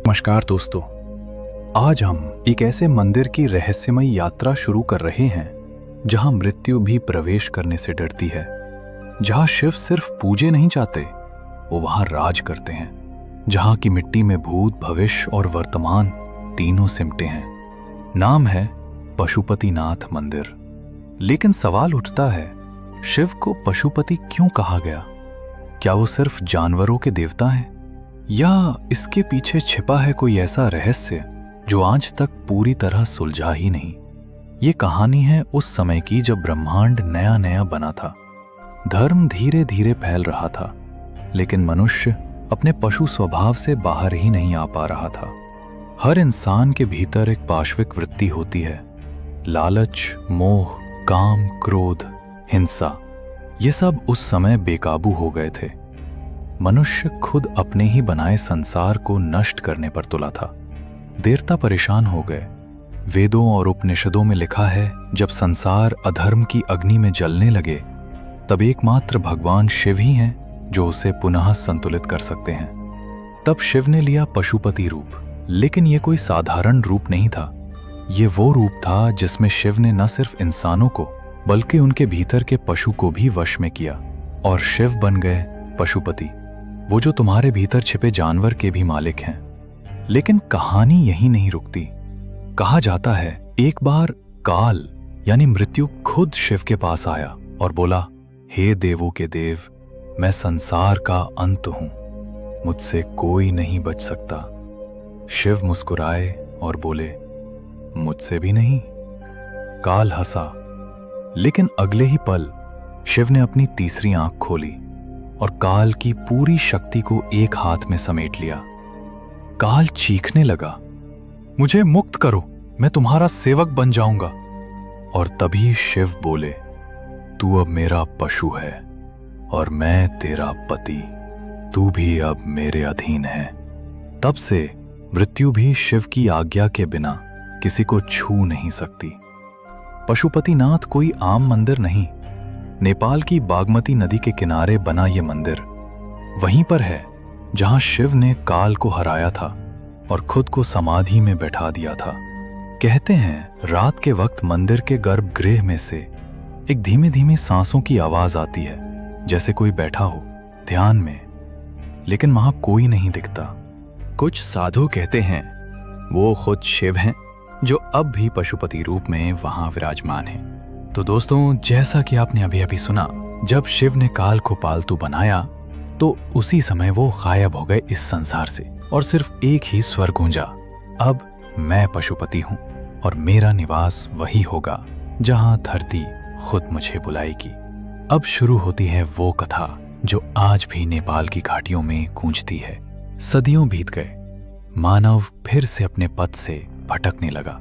नमस्कार दोस्तों, आज हम एक ऐसे मंदिर की रहस्यमय यात्रा शुरू कर रहे हैं जहां मृत्यु भी प्रवेश करने से डरती है, जहां शिव सिर्फ पूजे नहीं चाहते, वो वहां राज करते हैं, जहां की मिट्टी में भूत, भविष्य और वर्तमान तीनों सिमटे हैं। नाम है पशुपतिनाथ मंदिर। लेकिन सवाल उठता है, शिव को पशुपति क्यों कहा गया? क्या वो सिर्फ जानवरों के देवता हैं, या इसके पीछे छिपा है कोई ऐसा रहस्य जो आज तक पूरी तरह सुलझा ही नहीं? ये कहानी है उस समय की जब ब्रह्मांड नया नया बना था, धर्म धीरे धीरे फैल रहा था, लेकिन मनुष्य अपने पशु स्वभाव से बाहर ही नहीं आ पा रहा था। हर इंसान के भीतर एक पाशविक वृत्ति होती है, लालच, मोह, काम, क्रोध, हिंसा। ये सब उस समय बेकाबू हो गए थे। मनुष्य खुद अपने ही बनाए संसार को नष्ट करने पर तुला था। देवता परेशान हो गए। वेदों और उपनिषदों में लिखा है, जब संसार अधर्म की अग्नि में जलने लगे, तब एकमात्र भगवान शिव ही हैं जो उसे पुनः संतुलित कर सकते हैं। तब शिव ने लिया पशुपति रूप, लेकिन यह कोई साधारण रूप नहीं था। ये वो रूप था जिसमें शिव ने न सिर्फ इंसानों को बल्कि उनके भीतर के पशु को भी वश में किया, और शिव बन गए पशुपति, वो जो तुम्हारे भीतर छिपे जानवर के भी मालिक हैं। लेकिन कहानी यहीं नहीं रुकती। कहा जाता है, एक बार काल यानी मृत्यु खुद शिव के पास आया और बोला, हे देवों के देव, मैं संसार का अंत हूं, मुझसे कोई नहीं बच सकता। शिव मुस्कुराए और बोले, मुझसे भी नहीं। काल हंसा, लेकिन अगले ही पल शिव ने अपनी तीसरी आंख खोली और काल की पूरी शक्ति को एक हाथ में समेट लिया। काल चीखने लगा, मुझे मुक्त करो, मैं तुम्हारा सेवक बन जाऊंगा। और तभी शिव बोले, तू अब मेरा पशु है और मैं तेरा पति, तू भी अब मेरे अधीन है। तब से मृत्यु भी शिव की आज्ञा के बिना किसी को छू नहीं सकती। पशुपतिनाथ कोई आम मंदिर नहीं। नेपाल की बागमती नदी के किनारे बना ये मंदिर वहीं पर है जहां शिव ने काल को हराया था और खुद को समाधि में बैठा दिया था। कहते हैं, रात के वक्त मंदिर के गर्भगृह में से एक धीमे धीमे सांसों की आवाज आती है, जैसे कोई बैठा हो ध्यान में, लेकिन वहां कोई नहीं दिखता। कुछ साधु कहते हैं वो खुद शिव हैं, जो अब भी पशुपति रूप में वहां विराजमान हैं। तो दोस्तों, जैसा कि आपने अभी अभी सुना, जब शिव ने काल को पालतू बनाया तो उसी समय वो गायब हो गए इस संसार से, और सिर्फ एक ही स्वर गूंजा, अब मैं पशुपति हूं और मेरा निवास वही होगा जहां धरती खुद मुझे बुलाएगी। अब शुरू होती है वो कथा जो आज भी नेपाल की घाटियों में गूंजती है। सदियों बीत गए, मानव फिर से अपने पथ से भटकने लगा,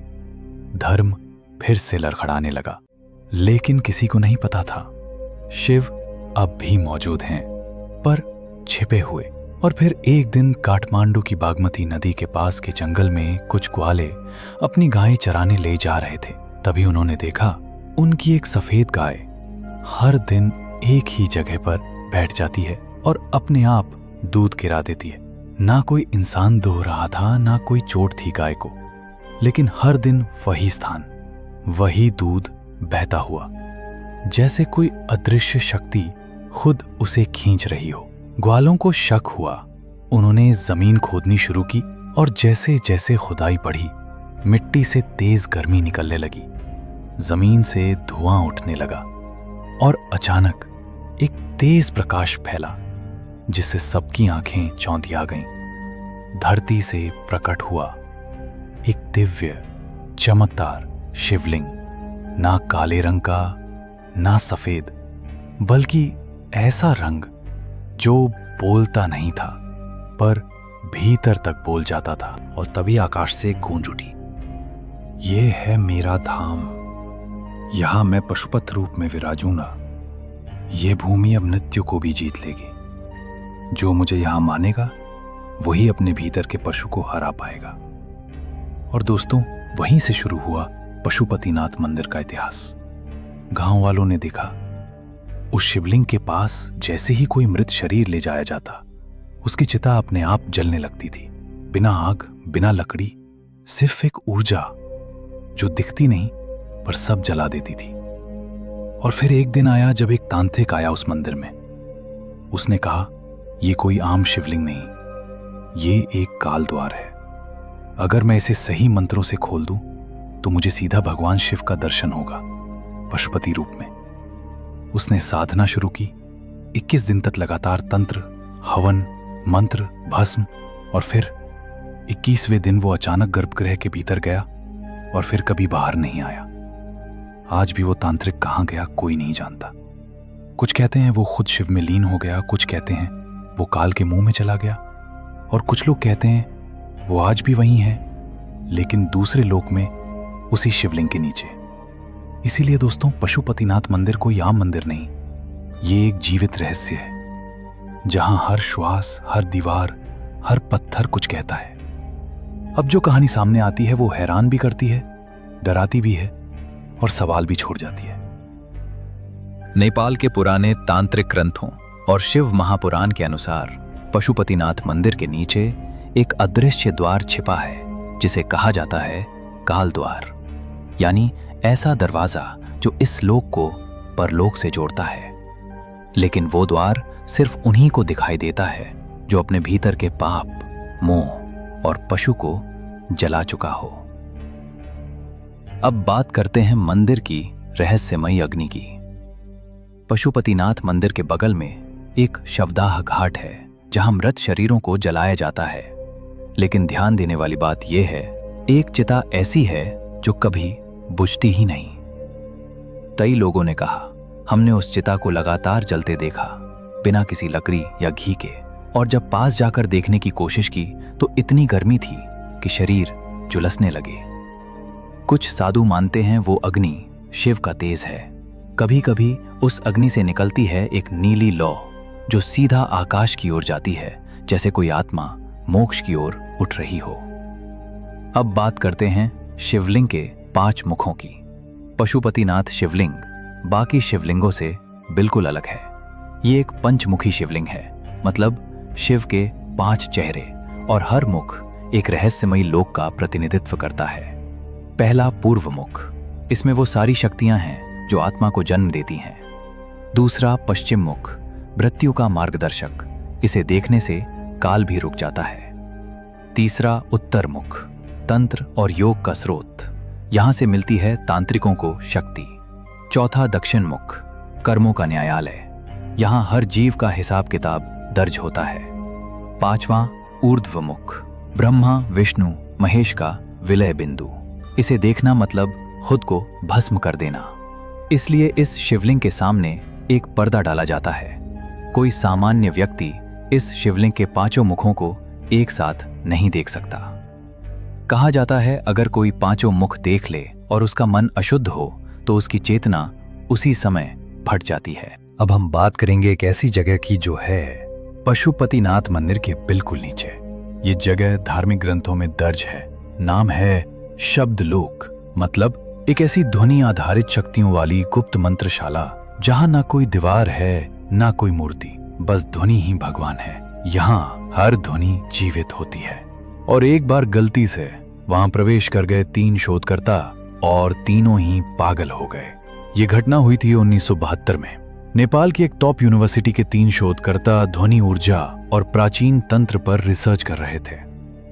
धर्म फिर से लड़खड़ाने लगा, लेकिन किसी को नहीं पता था शिव अब भी मौजूद हैं, पर छिपे हुए। और फिर एक दिन काठमांडू की बागमती नदी के पास के जंगल में कुछ ग्वाले अपनी गायें चराने ले जा रहे थे। तभी उन्होंने देखा, उनकी एक सफेद गाय हर दिन एक ही जगह पर बैठ जाती है और अपने आप दूध गिरा देती है। ना कोई इंसान दो रहा था, ना कोई चोट थी गाय को, लेकिन हर दिन वही स्थान, वही दूध बहता हुआ, जैसे कोई अदृश्य शक्ति खुद उसे खींच रही हो। ग्वालों को शक हुआ। उन्होंने जमीन खोदनी शुरू की, और जैसे जैसे खुदाई बढ़ी, मिट्टी से तेज गर्मी निकलने लगी, जमीन से धुआं उठने लगा, और अचानक एक तेज प्रकाश फैला जिससे सबकी आंखें चौंधिया गईं। धरती से प्रकट हुआ एक दिव्य चमकदार शिवलिंग, ना काले रंग का, ना सफेद, बल्कि ऐसा रंग जो बोलता नहीं था पर भीतर तक बोल जाता था। और तभी आकाश से गूंज उठी, ये है मेरा धाम, यहां मैं पशुपत रूप में विराजूंगा। ये भूमि अब मृत्यु को भी जीत लेगी। जो मुझे यहां मानेगा वही अपने भीतर के पशु को हरा पाएगा। और दोस्तों, वहीं से शुरू हुआ पशुपतिनाथ मंदिर का इतिहास। गांव वालों ने देखा, उस शिवलिंग के पास जैसे ही कोई मृत शरीर ले जाया जाता, उसकी चिता अपने आप जलने लगती थी, बिना आग बिना लकड़ी, सिर्फ एक ऊर्जा जो दिखती नहीं पर सब जला देती थी। और फिर एक दिन आया जब एक तांत्रिक आया उस मंदिर में। उसने कहा, ये कोई आम शिवलिंग नहीं, ये एक काल द्वार है। अगर मैं इसे सही मंत्रों से खोल दूं तो मुझे सीधा भगवान शिव का दर्शन होगा, पशुपति रूप में। उसने साधना शुरू की। 21 दिन तक लगातार तंत्र, हवन, मंत्र, भस्म, और फिर 21वें दिन वो अचानक गर्भगृह के भीतर गया और फिर कभी बाहर नहीं आया। आज भी वो तांत्रिक कहाँ गया कोई नहीं जानता। कुछ कहते हैं वो खुद शिव में लीन हो गया, कुछ कहते हैं वो काल के मुंह में चला गया, और कुछ लोग कहते हैं वो आज भी वहीं है, लेकिन दूसरे लोक में, उसी शिवलिंग के नीचे। इसीलिए दोस्तों, पशुपतिनाथ मंदिर कोई आम मंदिर नहीं, ये एक जीवित रहस्य है, जहां हर श्वास, हर दीवार, हर पत्थर कुछ कहता है। अब जो कहानी सामने आती है वो हैरान भी करती है, डराती भी है और सवाल भी छोड़ जाती है। नेपाल के पुराने तांत्रिक ग्रंथों और शिव महापुराण के अनुसार पशुपतिनाथ मंदिर के नीचे एक अदृश्य द्वार छिपा है, जिसे कहा जाता है काल द्वार, यानी ऐसा दरवाजा जो इस लोक को परलोक से जोड़ता है। लेकिन वो द्वार सिर्फ उन्हीं को दिखाई देता है जो अपने भीतर के पाप, मोह और पशु को जला चुका हो। अब बात करते हैं मंदिर की रहस्यमयी अग्नि की। पशुपतिनाथ मंदिर के बगल में एक शवदाह घाट है, जहां मृत शरीरों को जलाया जाता है। लेकिन ध्यान देने वाली बात यह है, एक चिता ऐसी है जो कभी बुझती ही नहीं। कई लोगों ने कहा, हमने उस चिता को लगातार जलते देखा, बिना किसी लकड़ी या घी के, और जब पास जाकर देखने की कोशिश की तो इतनी गर्मी थी कि शरीर झुलसने लगे। कुछ साधु मानते हैं वो अग्नि शिव का तेज है। कभी कभी उस अग्नि से निकलती है एक नीली लौ जो सीधा आकाश की ओर जाती है, जैसे कोई आत्मा मोक्ष की ओर उठ रही हो। अब बात करते हैं शिवलिंग के 5 मुखों की। पशुपतिनाथ शिवलिंग बाकी शिवलिंगों से बिल्कुल अलग है। ये एक पंचमुखी शिवलिंग है, मतलब शिव के 5 चेहरे, और हर मुख एक रहस्यमयी लोक का प्रतिनिधित्व करता है। पहला पूर्व मुख, इसमें वो सारी शक्तियां हैं जो आत्मा को जन्म देती हैं। दूसरा पश्चिम मुख, मृत्यु का मार्गदर्शक, इसे देखने से काल भी रुक जाता है। तीसरा उत्तर मुख, तंत्र और योग का स्रोत, यहां से मिलती है तांत्रिकों को शक्ति। चौथा दक्षिण मुख, कर्मों का न्यायालय, यहां हर जीव का हिसाब किताब दर्ज होता है। पांचवां ऊर्ध्व मुख, ब्रह्मा विष्णु महेश का विलय बिंदु, इसे देखना मतलब खुद को भस्म कर देना। इसलिए इस शिवलिंग के सामने एक पर्दा डाला जाता है। कोई सामान्य व्यक्ति इस शिवलिंग के 5 मुखों को एक साथ नहीं देख सकता। कहा जाता है अगर कोई 5 मुख देख ले और उसका मन अशुद्ध हो तो उसकी चेतना उसी समय फट जाती है। अब हम बात करेंगे एक ऐसी जगह की जो है पशुपतिनाथ मंदिर के बिल्कुल नीचे। ये जगह धार्मिक ग्रंथों में दर्ज है। नाम है शब्द लोक, मतलब एक ऐसी ध्वनि आधारित शक्तियों वाली गुप्त मंत्रशाला जहां ना कोई दीवार है ना कोई मूर्ति, बस ध्वनि ही भगवान है। यहाँ हर ध्वनि जीवित होती है। और एक बार गलती से वहां प्रवेश कर गए 3 शोधकर्ता और तीनों ही पागल हो गए। ये घटना हुई थी 1972 में। नेपाल की एक टॉप यूनिवर्सिटी के 3 शोधकर्ता ध्वनि ऊर्जा और प्राचीन तंत्र पर रिसर्च कर रहे थे।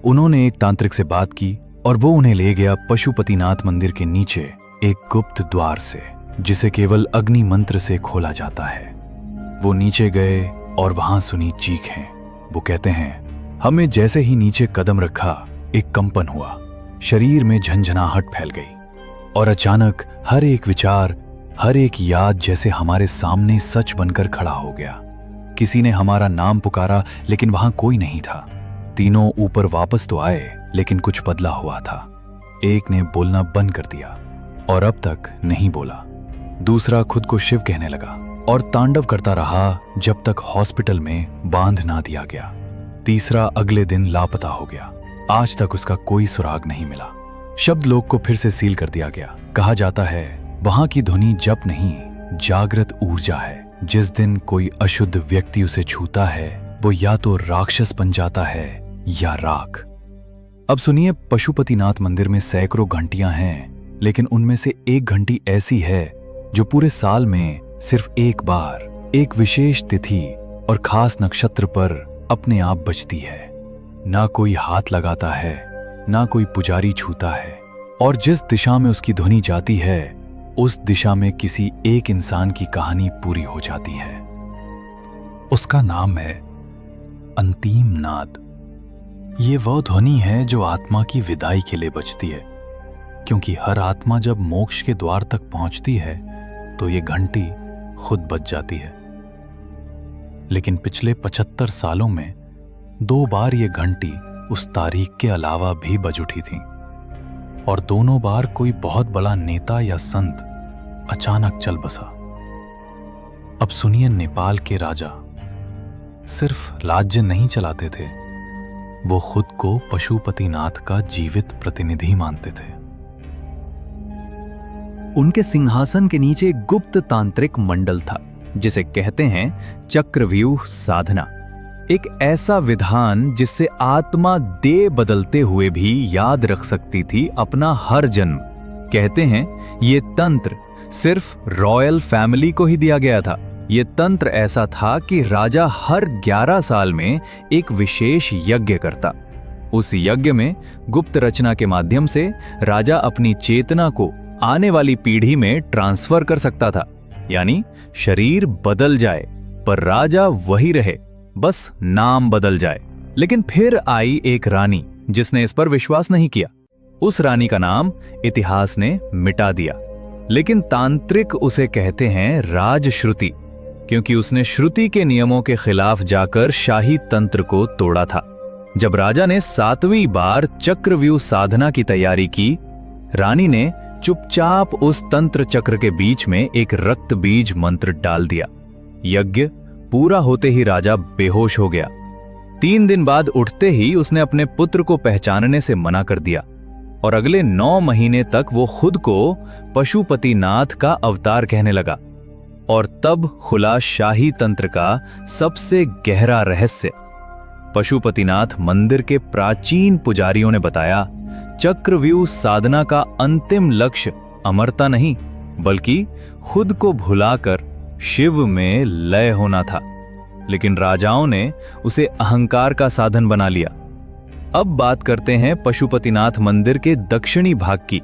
उन्होंने एक तांत्रिक से बात की और वो उन्हें ले गया पशुपतिनाथ मंदिर के नीचे एक गुप्त द्वार से, जिसे केवल अग्नि मंत्र से खोला जाता है। वो नीचे गए और वहां सुनी चीखें। वो कहते हैं, हमें जैसे ही नीचे कदम रखा एक कंपन हुआ, शरीर में झंझनाहट फैल गई और अचानक हर एक विचार, हर एक याद जैसे हमारे सामने सच बनकर खड़ा हो गया। किसी ने हमारा नाम पुकारा लेकिन वहां कोई नहीं था। तीनों ऊपर वापस तो आए लेकिन कुछ बदला हुआ था। एक ने बोलना बंद कर दिया और अब तक नहीं बोला। दूसरा खुद को शिव कहने लगा और तांडव करता रहा जब तक हॉस्पिटल में बांध ना दिया गया। तीसरा अगले दिन लापता हो गया। आज तक उसका कोई सुराग नहीं मिला। शब्द लोक को फिर से सील कर दिया गया। कहा जाता है वहां की ध्वनि जप नहीं, जागृत ऊर्जा है। जिस दिन कोई अशुद्ध व्यक्ति उसे छूता है वो या तो राक्षस बन जाता है या राख। अब सुनिए, पशुपतिनाथ मंदिर में सैकड़ों घंटियां हैं, लेकिन उनमें से एक घंटी ऐसी है जो पूरे साल में सिर्फ एक बार, एक विशेष तिथि और खास नक्षत्र पर अपने आप बजती है। ना कोई हाथ लगाता है, ना कोई पुजारी छूता है, और जिस दिशा में उसकी ध्वनि जाती है उस दिशा में किसी एक इंसान की कहानी पूरी हो जाती है। उसका नाम है अंतिम नाद। ये वह ध्वनि है जो आत्मा की विदाई के लिए बजती है, क्योंकि हर आत्मा जब मोक्ष के द्वार तक पहुंचती है तो ये घंटी खुद बज जाती है। लेकिन पिछले 75 सालों में 2 बार ये घंटी उस तारीख के अलावा भी बज उठी थी, और दोनों बार कोई बहुत बड़ा नेता या संत अचानक चल बसा। अब सुनिए, नेपाल के राजा सिर्फ राज्य नहीं चलाते थे, वो खुद को पशुपतिनाथ का जीवित प्रतिनिधि मानते थे। उनके सिंहासन के नीचे गुप्त तांत्रिक मंडल था, जिसे कहते हैं चक्रव्यूह साधना। एक ऐसा विधान जिससे आत्मा देह बदलते हुए भी याद रख सकती थी अपना हर जन्म। कहते हैं ये तंत्र सिर्फ रॉयल फैमिली को ही दिया गया था। ये तंत्र ऐसा था कि राजा हर 11 साल में एक विशेष यज्ञ करता। उस यज्ञ में गुप्त रचना के माध्यम से राजा अपनी चेतना को आने वाली पीढ़ी में ट्रांसफर कर सकता था। यानी शरीर बदल जाए पर राजा वही रहे, बस नाम बदल जाए। लेकिन फिर आई एक रानी जिसने इस पर विश्वास नहीं किया। उस रानी का नाम इतिहास ने मिटा दिया, लेकिन तांत्रिक उसे कहते हैं राजश्रुति, क्योंकि उसने श्रुति के नियमों के खिलाफ जाकर शाही तंत्र को तोड़ा था। जब राजा ने 7वीं बार चक्रव्यूह साधना की तैयारी की, रानी ने चुपचाप उस तंत्र चक्र के बीच में एक रक्त बीज मंत्र डाल दिया। यज्ञ पूरा होते ही राजा बेहोश हो गया। 3 दिन बाद उठते ही उसने अपने पुत्र को पहचानने से मना कर दिया, और अगले 9 महीने तक वो खुद को पशुपतिनाथ का अवतार कहने लगा। और तब खुला शाही तंत्र का सबसे गहरा रहस्य। पशुपतिनाथ मंदिर के प्राचीन पुजारियों ने बताया, चक्रव्यूह साधना का अंतिम लक्ष्य अमरता नहीं, बल्कि खुद को भुलाकर शिव में लय होना था। लेकिन राजाओं ने उसे अहंकार का साधन बना लिया। अब बात करते हैं पशुपतिनाथ मंदिर के दक्षिणी भाग की,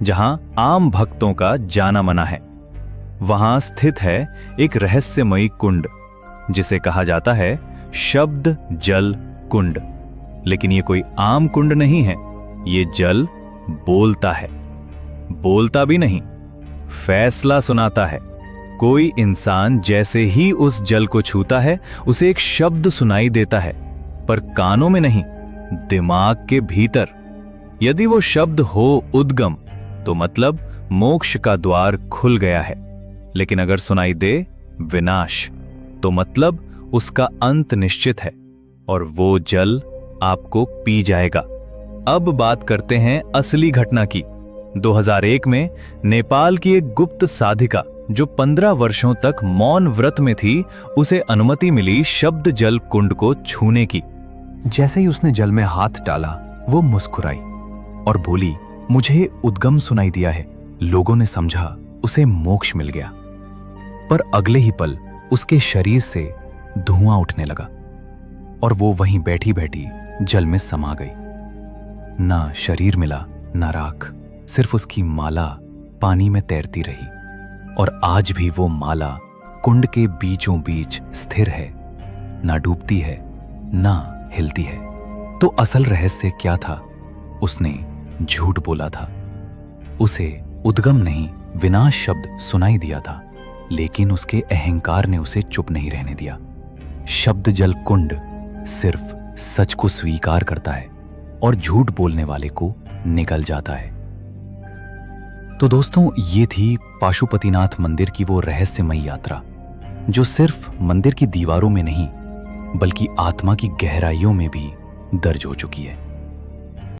जहां आम भक्तों का जाना माना है। वहां स्थित है एक रहस्यमयी कुंड, जिसे कहा जाता है शब्द जल कुंड। लेकिन ये कोई आम कुंड नहीं है, ये जल बोलता है। बोलता भी नहीं, फैसला सुनाता है। कोई इंसान जैसे ही उस जल को छूता है, उसे एक शब्द सुनाई देता है, पर कानों में नहीं, दिमाग के भीतर। यदि वो शब्द हो उद्गम, तो मतलब मोक्ष का द्वार खुल गया है। लेकिन अगर सुनाई दे विनाश, तो मतलब उसका अंत निश्चित है, और वो जल आपको पी जाएगा। अब बात करते हैं असली घटना की। 2001 में नेपाल की एक गुप्त साधिका जो 15 वर्षों तक मौन व्रत में थी, उसे अनुमति मिली शब्द जल कुंड को छूने की। जैसे ही उसने जल में हाथ डाला, वो मुस्कुराई और बोली, मुझे उद्गम सुनाई दिया है। लोगों ने समझा उसे मोक्ष मिल गया। पर अगले ही पल उसके शरीर से धुआं उठने लगा और वो वहीं बैठी बैठी जल में समा गई। ना शरीर मिला, ना राख, सिर्फ उसकी माला पानी में तैरती रही। और आज भी वो माला कुंड के बीचों बीच स्थिर है, ना डूबती है, ना हिलती है। तो असल रहस्य क्या था? उसने झूठ बोला था। उसे उद्गम नहीं, विनाश शब्द सुनाई दिया था, लेकिन उसके अहंकार ने उसे चुप नहीं रहने दिया। शब्द जल कुंड सिर्फ सच को स्वीकार करता है और झूठ बोलने वाले को निगल जाता है। तो दोस्तों, ये थी पशुपतिनाथ मंदिर की वो रहस्यमयी यात्रा, जो सिर्फ मंदिर की दीवारों में नहीं, बल्कि आत्मा की गहराइयों में भी दर्ज हो चुकी है।